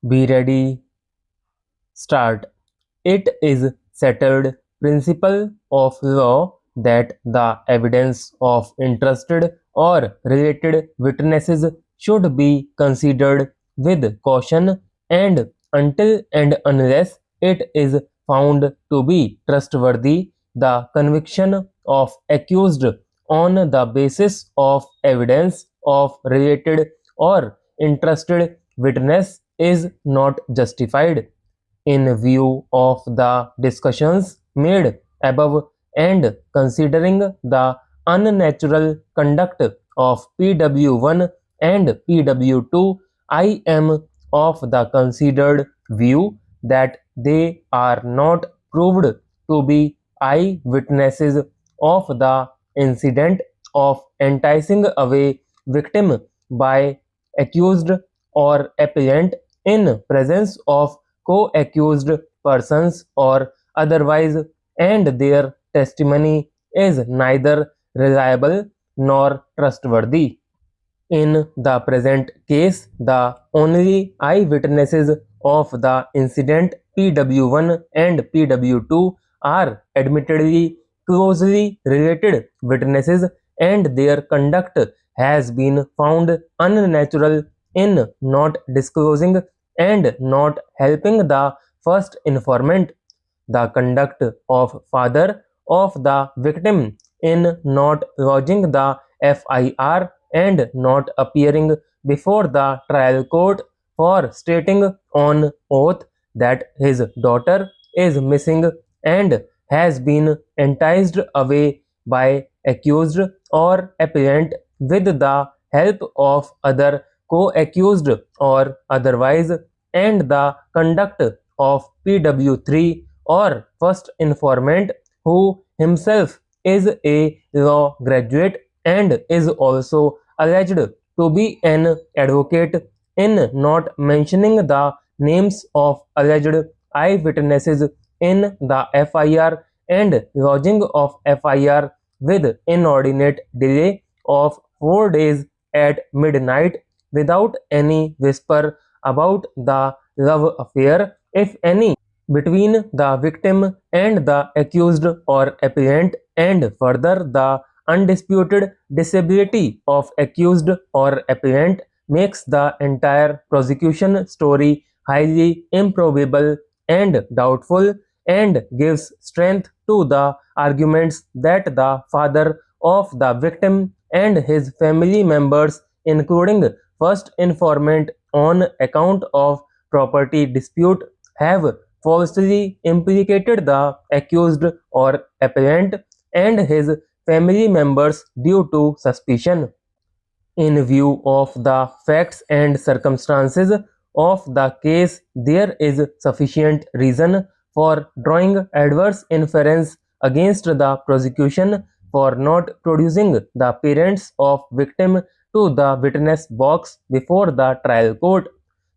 Be ready, start. It is settled principle of law that the evidence of interested or related witnesses should be considered with caution and until and unless it is found to be trustworthy, the conviction of accused on the basis of evidence of related or interested witness is not justified. In view of the discussions made above and considering the unnatural conduct of PW1 and PW2, I am of the considered view that they are not proved to be eyewitnesses of the incident of enticing away victim by accused or appellant in presence of co-accused persons or otherwise, and their testimony is neither reliable nor trustworthy. In the present case, the only eyewitnesses of the incident PW1 and PW2 are admittedly closely related witnesses, and their conduct has been found unnatural in not disclosing and not helping the first informant. The conduct of father of the victim in not lodging the FIR and not appearing before the trial court for stating on oath that his daughter is missing and has been enticed away by accused or appellant with the help of other co-accused or otherwise, and the conduct of PW3 or first informant, who himself is a law graduate and is also alleged to be an advocate, in not mentioning the names of alleged eyewitnesses in the FIR and lodging of FIR with inordinate delay of 4 days at midnight without any whisper about the love affair, if any, between the victim and the accused or appellant, and further the undisputed disability of accused or appellant makes the entire prosecution story highly improbable and doubtful, and gives strength to the arguments that the father of the victim and his family members, including first informant on account of property dispute, have falsely implicated the accused or appellant and his family members due to suspicion. In view of the facts and circumstances of the case, there is sufficient reason for drawing adverse inference against the prosecution for not producing the parents of victim to the witness box before the trial court.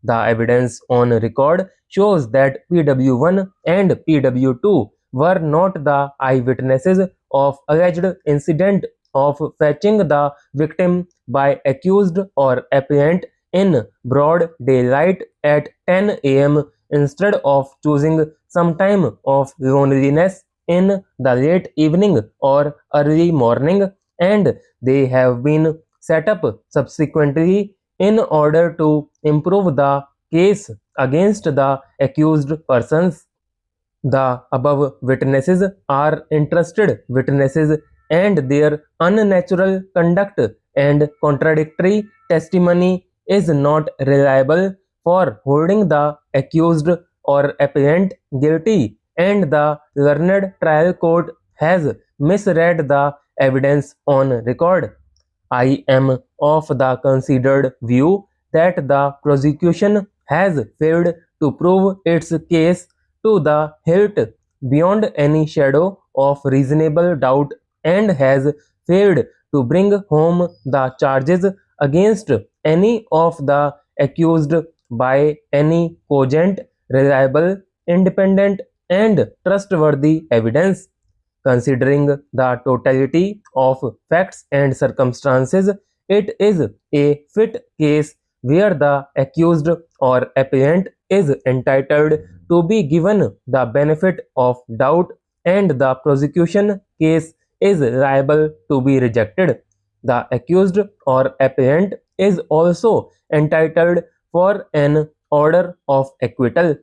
The evidence on record shows that PW1 and PW2 were not the eyewitnesses of alleged incident of fetching the victim by accused or appellant in broad daylight at 10 a.m. instead of choosing some time of loneliness in the late evening or early morning, and they have been set up subsequently in order to improve the case against the accused persons. The above witnesses are interested witnesses, and their unnatural conduct and contradictory testimony is not reliable for holding the accused or appellant guilty, and the learned trial court has misread the evidence on record. I am of the considered view that the prosecution has failed to prove its case to the hilt beyond any shadow of reasonable doubt, and has failed to bring home the charges against any of the accused by any cogent, reliable, independent, and trustworthy evidence. Considering the totality of facts and circumstances, it is a fit case where the accused or appellant is entitled to be given the benefit of doubt and the prosecution case is liable to be rejected. The accused or appellant is also entitled for an order of acquittal.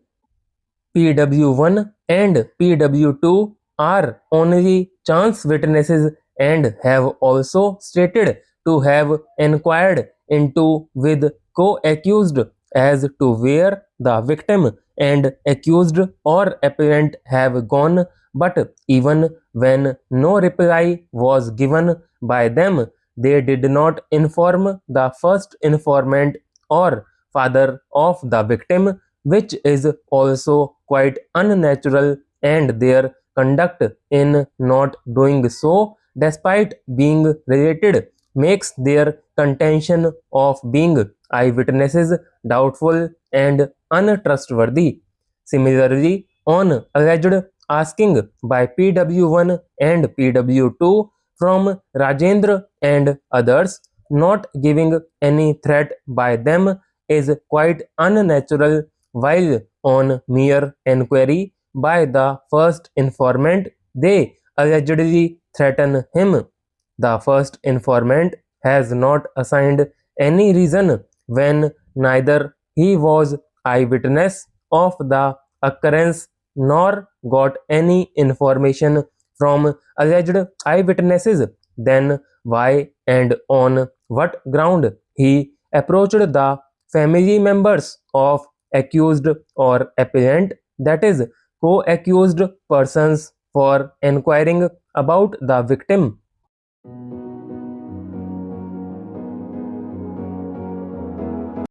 PW1 and PW2 are only chance witnesses and have also stated to have inquired into with co-accused as to where the victim and accused or appellant have gone, but even when no reply was given by them, they did not inform the first informant or father of the victim, which is also quite unnatural, and their conduct in not doing so, despite being related, makes their contention of being eyewitnesses doubtful and untrustworthy. Similarly, on alleged asking by PW1 and PW2 from Rajendra and others, not giving any threat by them is quite unnatural, while on mere enquiry by the first informant, they allegedly threaten him. The first informant has not assigned any reason when neither he was eyewitness of the occurrence nor got any information from alleged eyewitnesses. Then why and on what ground he approached the family members of accused or appellant, that is, co-accused persons, for inquiring about the victim?